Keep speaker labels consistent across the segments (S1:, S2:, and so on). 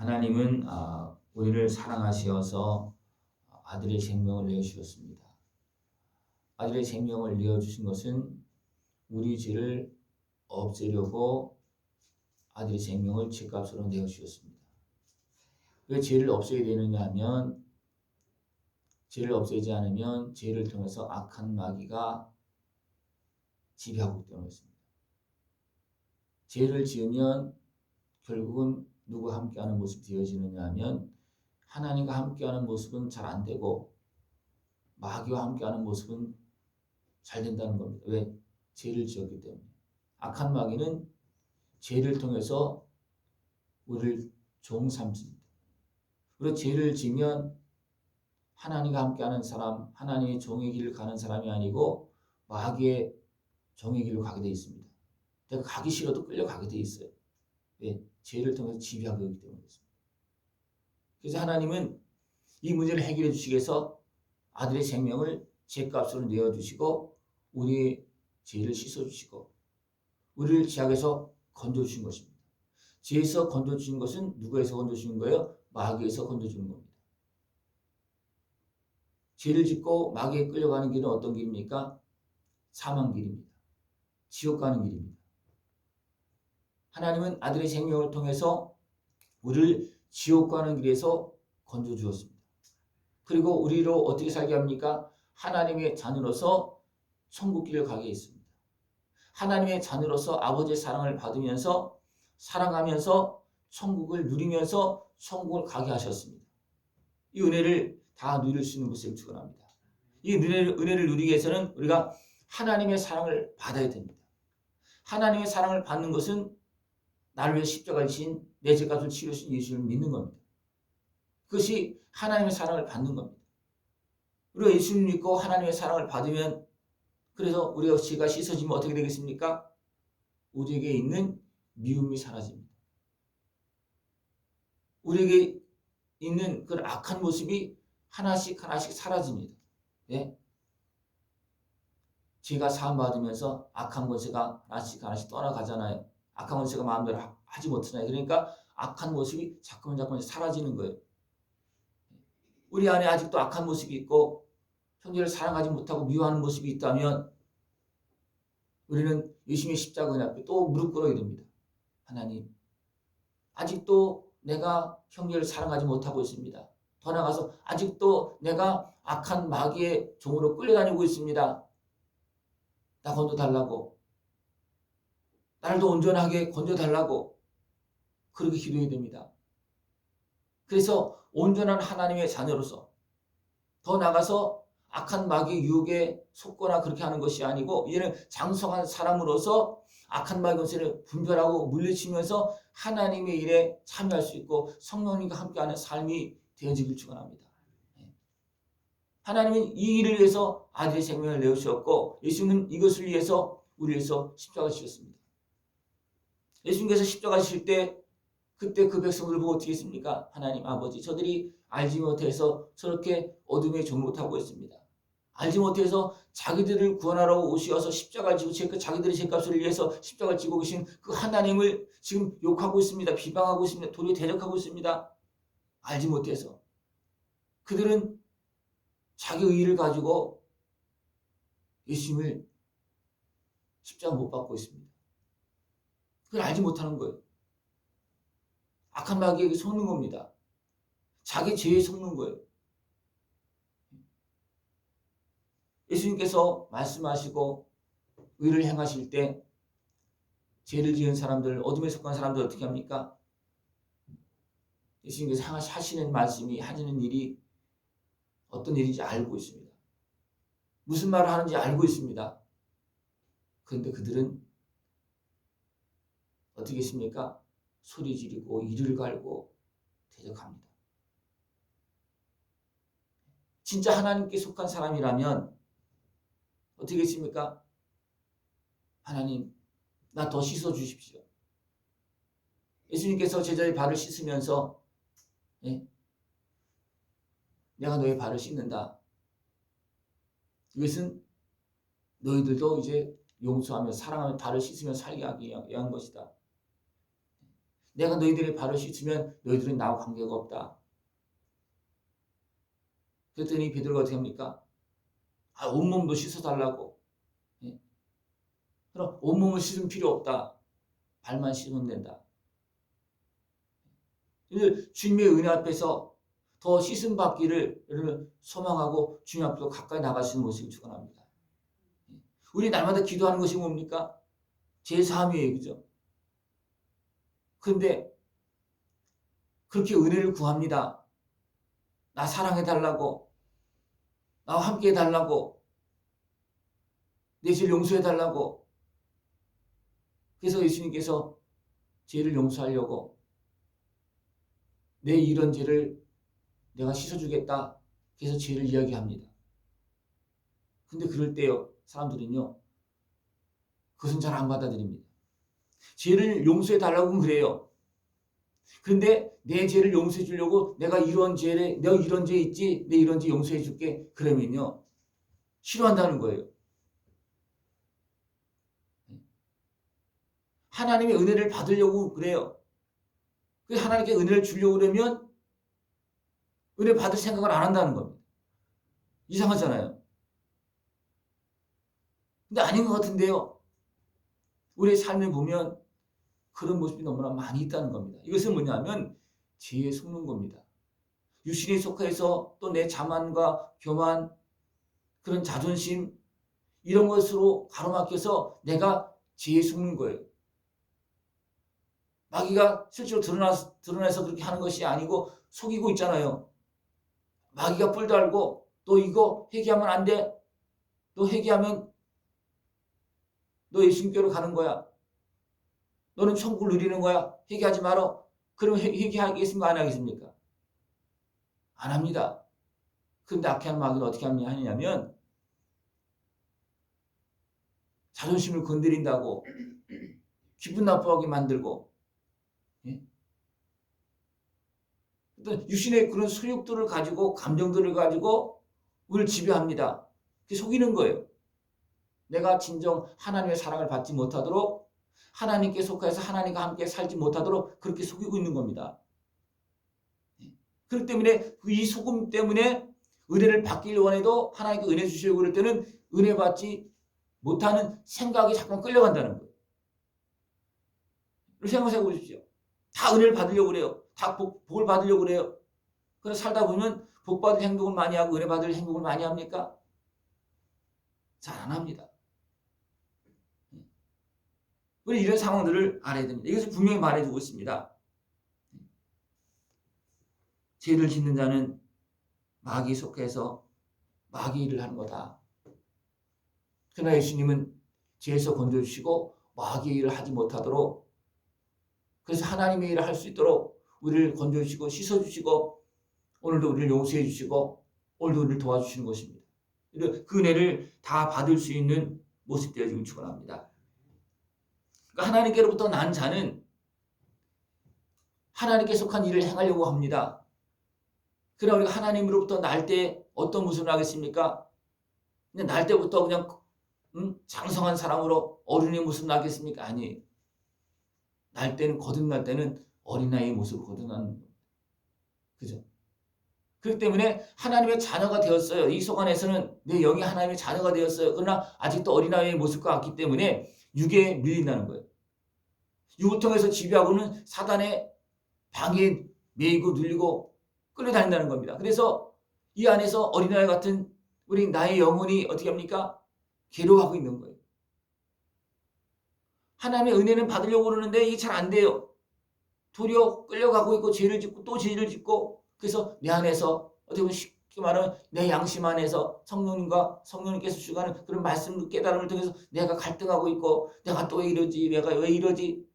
S1: 하나님은 우리를 사랑하시어서 아들의 생명을 내주셨습니다. 아들의 생명을 내어주신 것은 우리 죄를 없애려고 아들의 생명을 죄값으로 내어주셨습니다. 왜 죄를 없애야 되느냐 하면 죄를 없애지 않으면 죄를 통해서 악한 마귀가 지배하기 때문이었습니다. 죄를 지으면 결국은 누구와 함께하는 모습이 되어지느냐 하면 하나님과 함께하는 모습은 잘 안 되고 마귀와 함께하는 모습은 잘 된다는 겁니다. 왜? 죄를 지었기 때문에. 악한 마귀는 죄를 통해서 우리를 종 삼습니다. 그리고 죄를 지면 하나님과 함께하는 사람, 하나님의 종의 길을 가는 사람이 아니고 마귀의 종의 길로 가게 되어 있습니다. 내가 가기 싫어도 끌려가게 되어 있어요. 왜? 죄를 통해서 지배하고 있기 때문에 그렇습니다. 그래서 하나님은 이 문제를 해결해 주시기 위해서 아들의 생명을 죄값으로 내어주시고 우리의 죄를 씻어주시고 우리를 죄악에서 건져주신 것입니다. 죄에서 건져주신 것은 누구에서 건져주신 거예요? 마귀에서 건져주는 겁니다. 죄를 짓고 마귀에 끌려가는 길은 어떤 길입니까? 사망 길입니다. 지옥 가는 길입니다. 하나님은 아들의 생명을 통해서 우리를 지옥 가는 길에서 건져주었습니다. 그리고 우리로 어떻게 살게 합니까? 하나님의 자녀로서 천국길을 가게 했습니다. 하나님의 자녀로서 아버지의 사랑을 받으면서 사랑하면서 천국을 누리면서 천국을 가게 하셨습니다. 이 은혜를 다 누릴 수 있는 것을 축원합니다. 이 은혜를 누리기 위해서는 우리가 하나님의 사랑을 받아야 됩니다. 하나님의 사랑을 받는 것은 나를 위해 십자가를 지신 내 죄값을 치르신 예수를 믿는 겁니다. 그것이 하나님의 사랑을 받는 겁니다. 우리가 예수를 믿고 하나님의 사랑을 받으면 그래서 우리가 죄가 씻어지면 어떻게 되겠습니까? 우리에게 있는 미움이 사라집니다. 우리에게 있는 그 악한 모습이 하나씩 하나씩 사라집니다. 네? 죄가 사함받으면서 악한 권세가 하나씩 하나씩 떠나가잖아요. 악한 권세가 마음대로 하지 못하잖아요. 그러니까 악한 모습이 자꾸만 사라지는 거예요. 우리 안에 아직도 악한 모습이 있고 형제를 사랑하지 못하고 미워하는 모습이 있다면 우리는 예수님의 십자가 앞에 또 무릎 꿇어야 됩니다. 하나님, 아직도 내가 형제를 사랑하지 못하고 있습니다. 더 나아가서 아직도 내가 악한 마귀의 종으로 끌려다니고 있습니다. 나 건져달라고. 나를 더 온전하게 건져달라고. 그렇게 기도해야 됩니다. 그래서 온전한 하나님의 자녀로서 더 나아가서 악한 마귀의 유혹에 속거나 그렇게 하는 것이 아니고 이제는 장성한 사람으로서 악한 마귀의 권세를 분별하고 물리치면서 하나님의 일에 참여할 수 있고 성령님과 함께하는 삶이 되어지길 축원합니다. 하나님은 이 일을 위해서 아들의 생명을 내어주셨고 예수님은 이것을 위해서 우리를 위해서 십자가 지셨습니다. 예수님께서 십자가 지실 때 그때 그 백성들을 보고 어떻게 했습니까? 하나님 아버지, 저들이 알지 못해서 저렇게 어둠에 종못하고 있습니다. 알지 못해서 자기들을 구원하러 오셔서 십자가를 지고 자기들의 죄값을 위해서 십자가를 지고 계신 그 하나님을 지금 욕하고 있습니다. 비방하고 있습니다. 도리어 대적하고 있습니다. 알지 못해서. 그들은 자기 의의를 가지고 예수님을 십자가 못 박고 있습니다. 그걸 알지 못하는 거예요. 악한 마귀에게 속는 겁니다. 자기 죄에 속는 거예요. 예수님께서 말씀하시고 의를 행하실 때 죄를 지은 사람들, 어둠에 속한 사람들 어떻게 합니까? 예수님께서 하시는 말씀이 하시는 일이 어떤 일인지 알고 있습니다. 무슨 말을 하는지 알고 있습니다. 그런데 그들은 어떻게 했습니까? 소리 지르고 이를 갈고 대적합니다. 진짜 하나님께 속한 사람이라면 어떻게 했습니까? 하나님, 나 더 씻어 주십시오. 예수님께서 제자의 발을 씻으면서 내가 너의 발을 씻는다. 이것은 너희들도 이제 용서하며 사랑하며 발을 씻으며 살게 하기 위한 것이다. 내가 너희들의 발을 씻으면 너희들은 나와 관계가 없다. 그랬더니 베드로가 어떻게 합니까? 온몸도 씻어달라고. 예? 그럼 온몸을 씻을 필요 없다. 발만 씻으면 된다. 주님의 은혜 앞에서 더 씻음 받기를 여러분 소망하고 주님 앞으로 가까이 나가시는 모습을 축원합니다. 우리 날마다 기도하는 것이 뭡니까? 제사함이에요. 그죠? 그런데 그렇게 은혜를 구합니다. 나 사랑해달라고, 나와 함께 해달라고, 내 죄를 용서해달라고. 그래서 예수님께서 죄를 용서하려고 내 이런 죄를 내가 씻어주겠다. 그래서 죄를 이야기합니다. 근데 그럴 때요, 사람들은요, 그것은 잘 안 받아들입니다. 죄를 용서해달라고 그래요. 그런데 내 죄를 용서해 주려고 내가 이런 죄를, 너 이런 죄 있지? 내 이런 죄 용서해 줄게. 그러면요, 싫어한다는 거예요. 하나님의 은혜를 받으려고 그래요. 그래서 하나님께 은혜를 주려고 그러면 은혜 받을 생각을 안 한다는 겁니다. 이상하잖아요. 근데 아닌 것 같은데요. 우리의 삶을 보면 그런 모습이 너무나 많이 있다는 겁니다. 이것은 뭐냐면 죄에 속는 겁니다. 유신에 속해서 또 내 자만과 교만, 그런 자존심, 이런 것으로 가로막혀서 내가 죄에 속는 거예요. 마귀가 실제로 드러나서 그렇게 하는 것이 아니고 속이고 있잖아요. 마귀가 뿔 달고 너 이거 회개하면 안 돼. 너 회개하면 너 예수님께로 가는 거야. 너는 천국을 누리는 거야. 회개하지 말어. 그럼 회개하겠습니까? 안 하겠습니까? 안 합니다. 그런데 악한 마귀는 어떻게 하느냐면 자존심을 건드린다고 기분 나쁘게 만들고, 예? 어떤 육신의 그런 소욕들을 가지고 감정들을 가지고 우리를 지배합니다. 그게 속이는 거예요. 내가 진정 하나님의 사랑을 받지 못하도록, 하나님께 속해서 하나님과 함께 살지 못하도록 그렇게 속이고 있는 겁니다. 그렇기 때문에 이 속음 때문에 은혜를 받기를 원해도 하나님께 은혜 주시려고 그럴 때는 은혜 받지 못하는 생각이 자꾸 끌려간다는 거예요. 생각해 보십시오. 다 은혜를 받으려고 그래요. 다 복을 받으려고 그래요. 그래서 살다 보면 복 받을 행동을 많이 하고 은혜 받을 행동을 많이 합니까? 잘 안 합니다. 우리 이런 상황들을 알아야 됩니다. 이것을 분명히 말해주고 있습니다. 죄를 짓는 자는 마귀에 속해서 마귀 일을 하는 거다. 그러나 예수님은 죄에서 건져주시고 마귀의 일을 하지 못하도록, 그래서 하나님의 일을 할 수 있도록 우리를 건져주시고 씻어주시고 오늘도 우리를 용서해 주시고 오늘도 우리를 도와주시는 것입니다. 그 은혜를 다 받을 수 있는 모습 되어지길 축원합니다. 그러니까 하나님께로부터 난 자는 하나님께 속한 일을 행하려고 합니다. 그러나 우리가 하나님으로부터 날 때 어떤 모습을 하겠습니까? 그냥 날 때부터 그냥 장성한 사람으로 어린이의 모습 나겠습니까? 아니에요. 날 때는, 거듭날 때는 어린아이의 모습으로 거듭나는 겁니다. 그죠? 그렇기 때문에 하나님의 자녀가 되었어요. 이 속안에서는 내 영이 하나님의 자녀가 되었어요. 그러나 아직도 어린아이의 모습과 같기 때문에 육에 밀린다는 거예요. 육을 통해서 지배하고는 사단의 방해에 매이고 눌리고 끌려다닌다는 겁니다. 그래서 이 안에서 어린아이 같은 우리 나의 영혼이 어떻게 합니까? 괴로워하고 있는 거예요. 하나님의 은혜는 받으려고 그러는데 이게 잘 안 돼요. 도리어 끌려가고 있고 죄를 짓고 또 죄를 짓고, 그래서 내 안에서 어떻게 보면 쉽게 말하면 내 양심 안에서 성령님과 성령님께서 주가는 그런 말씀 깨달음을 통해서 내가 갈등하고 있고 내가 또 왜 이러지, 내가 왜 이러지,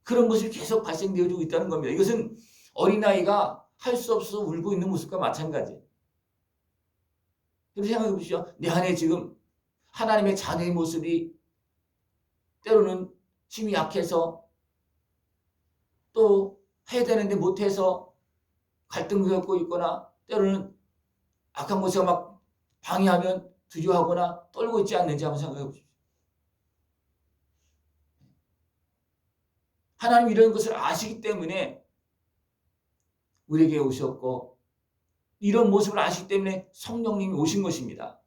S1: 그런 모습이 계속 발생되어지고 있다는 겁니다. 이것은 어린아이가 할 수 없어 울고 있는 모습과 마찬가지예요. 그래서 생각해 보시죠. 내 안에 지금 하나님의 자녀의 모습이 때로는 힘이 약해서 또 해야 되는데 못해서 갈등을 겪고 있거나, 때로는 악한 모습가 막 방해하면 두려워하거나 떨고 있지 않는지 한번 생각해 보십시오. 하나님 이런 것을 아시기 때문에 우리에게 오셨고 이런 모습을 아시기 때문에 성령님이 오신 것입니다.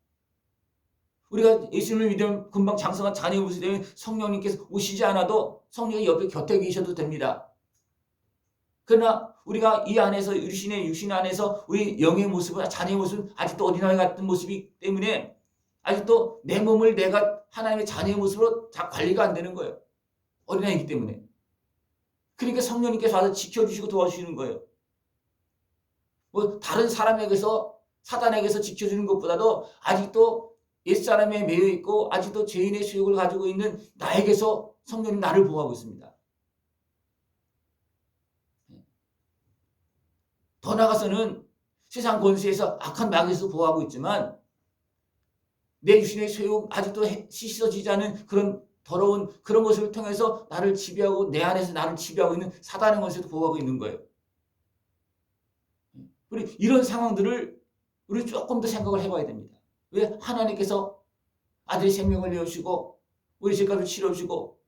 S1: 우리가 예수님을 믿으면 금방 장성한 자녀의 모습이 되면 성령님께서 오시지 않아도 성령이 옆에 곁에 계셔도 됩니다. 그러나 우리가 이 안에서 유신의 육신 안에서 우리 영의 모습은 자녀의 모습은 아직도 어린아이 같은 모습이기 때문에 아직도 내 몸을 내가 하나님의 자녀의 모습으로 다 관리가 안 되는 거예요. 어린아이기 때문에. 그러니까 성령님께서 와서 지켜주시고 도와주시는 거예요. 뭐 다른 사람에게서 사단에게서 지켜주는 것보다도 아직도 옛사람에 매여 있고 아직도 죄인의 수욕을 가지고 있는 나에게서 성령님 나를 보호하고 있습니다. 더 나아가서는 세상 권세에서 악한 마귀에서 보호하고 있지만 내 육신의 소욕 아직도 씻어지지 않은 그런 더러운 그런 것을 통해서 나를 지배하고 내 안에서 나를 지배하고 있는 사단의 권세도 보호하고 있는 거예요. 우리 이런 상황들을 우리 조금 더 생각을 해봐야 됩니다. 왜 하나님께서 아들의 생명을 내어주시고 우리 죄값을 치러주시고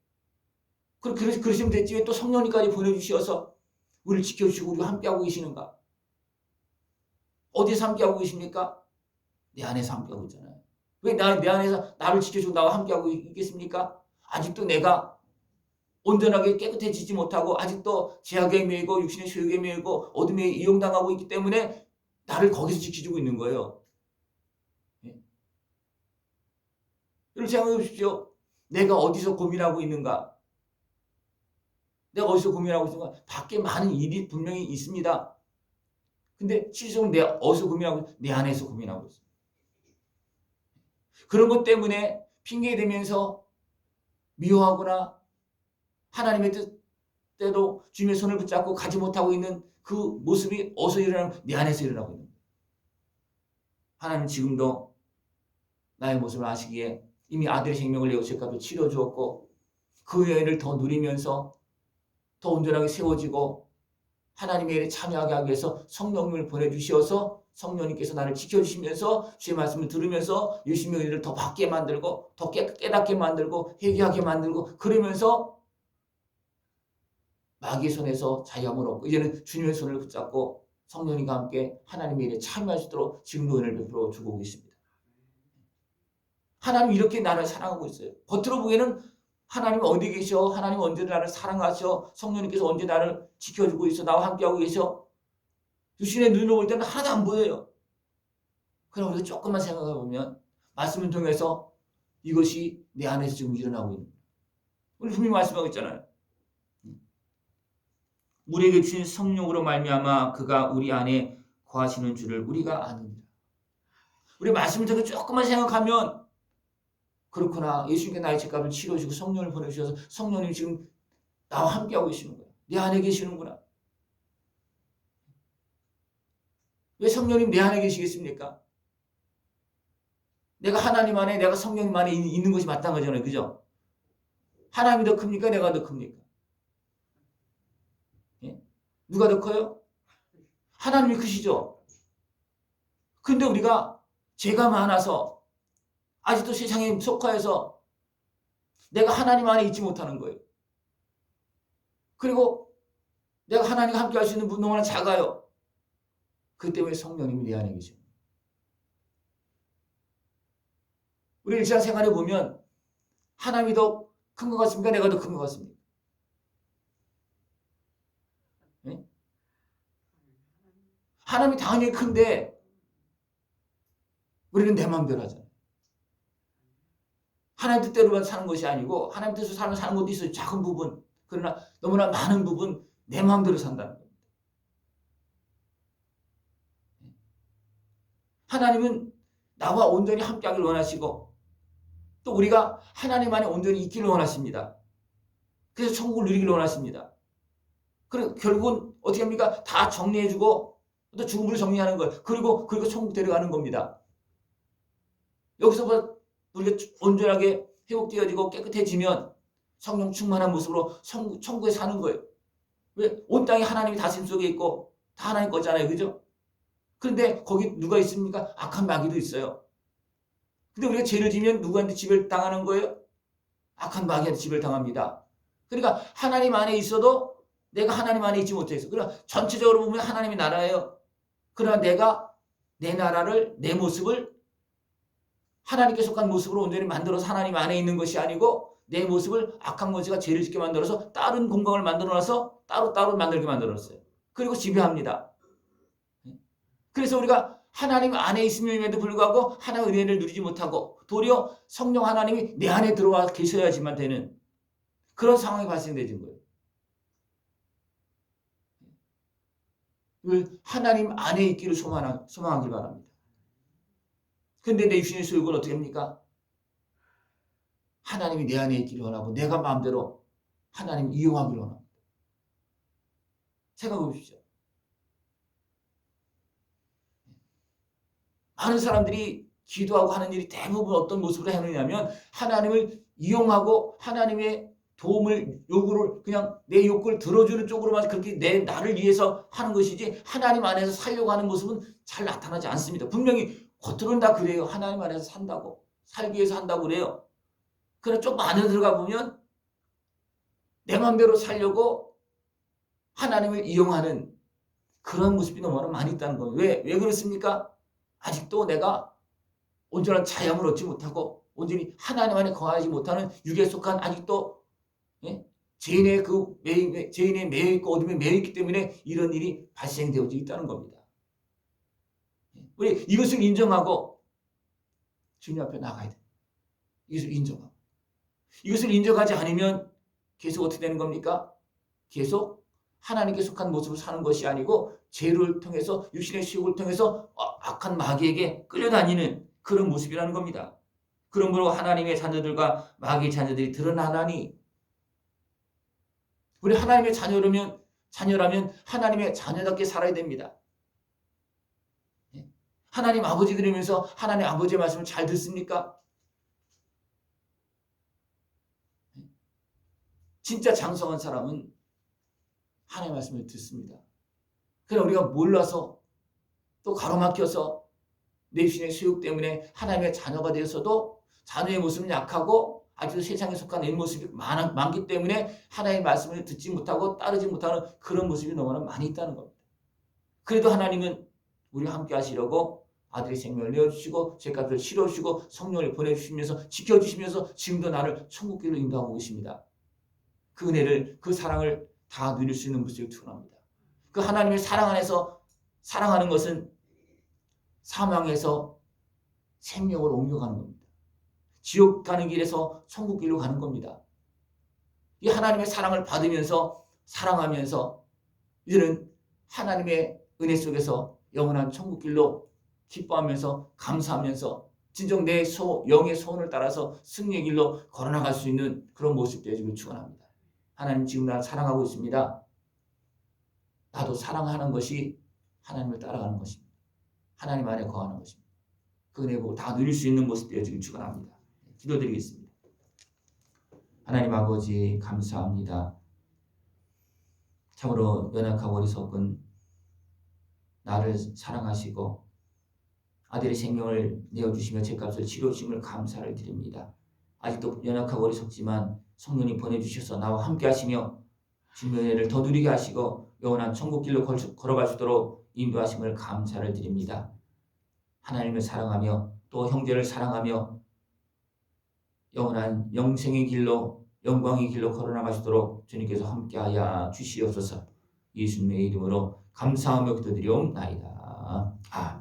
S1: 그러시면 됐지 왜 또 성령님까지 보내주셔서 우리를 지켜주시고 우리와 함께하고 계시는가? 어디서 함께하고 계십니까? 내 안에서 함께하고 있잖아요. 왜 내 안에서 나를 지켜주고 나와 함께하고 있겠습니까? 아직도 내가 온전하게 깨끗해지지 못하고 아직도 죄악에 매이고 육신의 소욕에 매이고 어둠에 이용당하고 있기 때문에 나를 거기서 지켜주고 있는 거예요. 여러분 생각해 보십시오. 내가 어디서 고민하고 있는가? 내가 어디서 고민하고 있는가? 밖에 많은 일이 분명히 있습니다. 근데 실질적으로 내가 어디서 고민하고 있는가? 내 안에서 고민하고 있어요. 그런 것 때문에 핑계대면서 미워하거나 하나님의 뜻대로 주님의 손을 붙잡고 가지 못하고 있는 그 모습이 어디서 일어나는 내 안에서 일어나고 있는 거예요. 하나님은 지금도 나의 모습을 아시기에 이미 아들의 생명을 내어 죄값을 치러주었고 그 여인을 더 누리면서 더 온전하게 세워지고 하나님의 일에 참여하게 하기 위해서 성령님을 보내주셔서 성령님께서 나를 지켜주시면서 주의 말씀을 들으면서 유심의 의를 더 받게 만들고 더 깨닫게 만들고 회개하게 만들고 그러면서 마귀의 손에서 자유함을 얻고 이제는 주님의 손을 붙잡고 성령님과 함께 하나님의 일에 참여할 수 있도록 지금도 은혜를 베풀어 주고 계십니다. 하나님 이렇게 나를 사랑하고 있어요. 겉으로 보기에는 하나님 어디 계셔? 하나님 언제 나를 사랑하셔? 성령님께서 언제 나를 지켜주고 있어? 나와 함께하고 계셔? 유신의 눈으로 볼 때는 하나도 안 보여요. 그럼 우리가 조금만 생각해 보면 말씀을 통해서 이것이 내 안에서 지금 일어나고 있는 거예요. 우리 분명히 말씀하고 있잖아요. 우리에게 주신 성령으로 말미암아 그가 우리 안에 거하시는 줄을 우리가 아느니라. 우리 말씀을 통해 조금만 생각하면 그렇구나. 예수님께 나의 죄값을 치러주시고 성령을 보내주셔서 성령님 지금 나와 함께하고 계시는 거야. 내 안에 계시는구나. 왜 성령님 내 안에 계시겠습니까? 내가 하나님 안에 내가 성령님 안에 있는 것이 마땅한 거잖아요. 그죠? 하나님이 더 큽니까? 내가 더 큽니까? 예? 누가 더 커요? 하나님이 크시죠? 근데 우리가 죄가 많아서 아직도 세상에 속하여서 내가 하나님 안에 있지 못하는 거예요. 그리고 내가 하나님과 함께 할 수 있는 분노가 작아요. 그 때문에 성령님이 내 안에 계십니다. 우리 일상생활에 보면 하나님이 더 큰 것 같습니까? 내가 더 큰 것 같습니까? 네? 하나님이 당연히 큰데 우리는 내 마음대로 하잖아요. 하나님 뜻대로만 사는 것이 아니고 하나님 뜻대로 사는 것도 있어요. 작은 부분. 그러나 너무나 많은 부분 내 마음대로 산다는 겁니다. 하나님은 나와 온전히 함께하기를 원하시고 또 우리가 하나님 안에 온전히 있기를 원하십니다. 그래서 천국을 누리기를 원하십니다. 그리고 결국은 어떻게 합니까? 다 정리해주고 또 죽음으로 정리하는 거예요. 그리고 천국 데려가는 겁니다. 여기서 우리가 온전하게 회복되어지고 깨끗해지면 성령 충만한 모습으로 천국에 사는 거예요. 왜? 온 땅이 하나님이 다스림 속에 있고 다 하나님 거잖아요. 그죠? 그런데 거기 누가 있습니까? 악한 마귀도 있어요. 근데 우리가 죄를 지면 누구한테 지배를 당하는 거예요? 악한 마귀한테 지배를 당합니다. 그러니까 하나님 안에 있어도 내가 하나님 안에 있지 못해서, 그러니까 전체적으로 보면 하나님의 나라예요. 그러나 내가 내 나라를, 내 모습을 하나님께 속한 모습으로 온전히 만들어서 하나님 안에 있는 것이 아니고 내 모습을 악한 것이가 죄를 짓게 만들어서 다른 공간을 만들어놔서 따로 만들게 만들었어요. 그리고 지배합니다. 그래서 우리가 하나님 안에 있음에도 불구하고 하나님의 은혜를 누리지 못하고 도리어 성령 하나님이 내 안에 들어와 계셔야지만 되는 그런 상황이 발생되는 거예요. 하나님 안에 있기를 소망하길 바랍니다. 근데 내 육신의 소욕은 어떻게 합니까? 하나님이 내 안에 있기를 원하고 내가 마음대로 하나님 이용하기를 원합니다. 생각해 보십시오. 많은 사람들이 기도하고 하는 일이 대부분 어떤 모습으로 해놓냐면 하나님을 이용하고 하나님의 도움을 요구를 그냥 내 욕구를 들어주는 쪽으로만 그렇게 나를 위해서 하는 것이지 하나님 안에서 살려고 하는 모습은 잘 나타나지 않습니다. 분명히 겉으로는 다 그래요. 하나님 안에서 산다고 살기 위해서 한다고 그래요. 그러나 조금 안에 들어가 보면 내 마음대로 살려고 하나님을 이용하는 그런 모습이 너무나 많이 있다는 거예요. 왜 그렇습니까? 아직도 내가 온전한 자양을 얻지 못하고 온전히 하나님 안에 거하지 못하는 육에 속한 아직도 죄인의 죄인의 매여 있고 어둠에 매여 있기 때문에 이런 일이 발생되어지고 있다는 겁니다. 우리 이것을 인정하고 주님 앞에 나가야 돼. 이것을 인정하고. 이것을 인정하지 않으면 계속 어떻게 되는 겁니까? 계속 하나님께 속한 모습을 사는 것이 아니고 죄를 통해서 육신의 시욕을 통해서 악한 마귀에게 끌려다니는 그런 모습이라는 겁니다. 그러므로 하나님의 자녀들과 마귀의 자녀들이 드러나나니 우리 하나님의 자녀라면 하나님의 자녀답게 살아야 됩니다. 하나님 아버지 들으면서 하나님 아버지의 말씀을 잘 듣습니까? 진짜 장성한 사람은 하나님의 말씀을 듣습니다. 그러나 우리가 몰라서 또 가로막혀서 내 신의 수욕 때문에 하나님의 자녀가 되어서도 자녀의 모습은 약하고 아직도 세상에 속한 내 모습이 많기 때문에 하나님의 말씀을 듣지 못하고 따르지 못하는 그런 모습이 너무나 많이 있다는 겁니다. 그래도 하나님은 우리와 함께 하시려고 아들의 생명을 내어주시고 죄값을 치러주시고 성령을 보내주시면서 지켜주시면서 지금도 나를 천국길로 인도하고 계십니다. 그 은혜를 그 사랑을 다 누릴 수 있는 모습을 축원합니다. 그 하나님의 사랑 안에서 사랑하는 것은 사망에서 생명으로 옮겨가는 겁니다. 지옥 가는 길에서 천국 길로 가는 겁니다. 이 하나님의 사랑을 받으면서 사랑하면서 이제는 하나님의 은혜 속에서 영원한 천국 길로 기뻐하면서 감사하면서 진정 내 영의 소원을 따라서 승리의 길로 걸어나갈 수 있는 그런 모습 되어지길 축원합니다. 하나님 지금 나를 사랑하고 있습니다. 나도 사랑하는 것이 하나님을 따라가는 것입니다. 하나님 안에 거하는 것입니다. 그 은혜 보고 다 누릴 수 있는 모습 되어지길 축원합니다. 기도드리겠습니다. 하나님 아버지 감사합니다. 참으로 연약하고 어리석은 나를 사랑하시고 아들의 생명을 내어주시며 죄값을 치러주심을 감사를 드립니다. 아직도 연약하고 어리석지만 성령님 보내주셔서 나와 함께 하시며 주님의 은혜를 더 누리게 하시고 영원한 천국길로 걸어갈 수 있도록 인도하심을 감사를 드립니다. 하나님을 사랑하며 또 형제를 사랑하며 영원한 영생의 길로 영광의 길로 걸어나갈 수 있도록 주님께서 함께하여 주시옵소서. 예수님의 이름으로 감사하며 기도드리옵나이다. 아멘.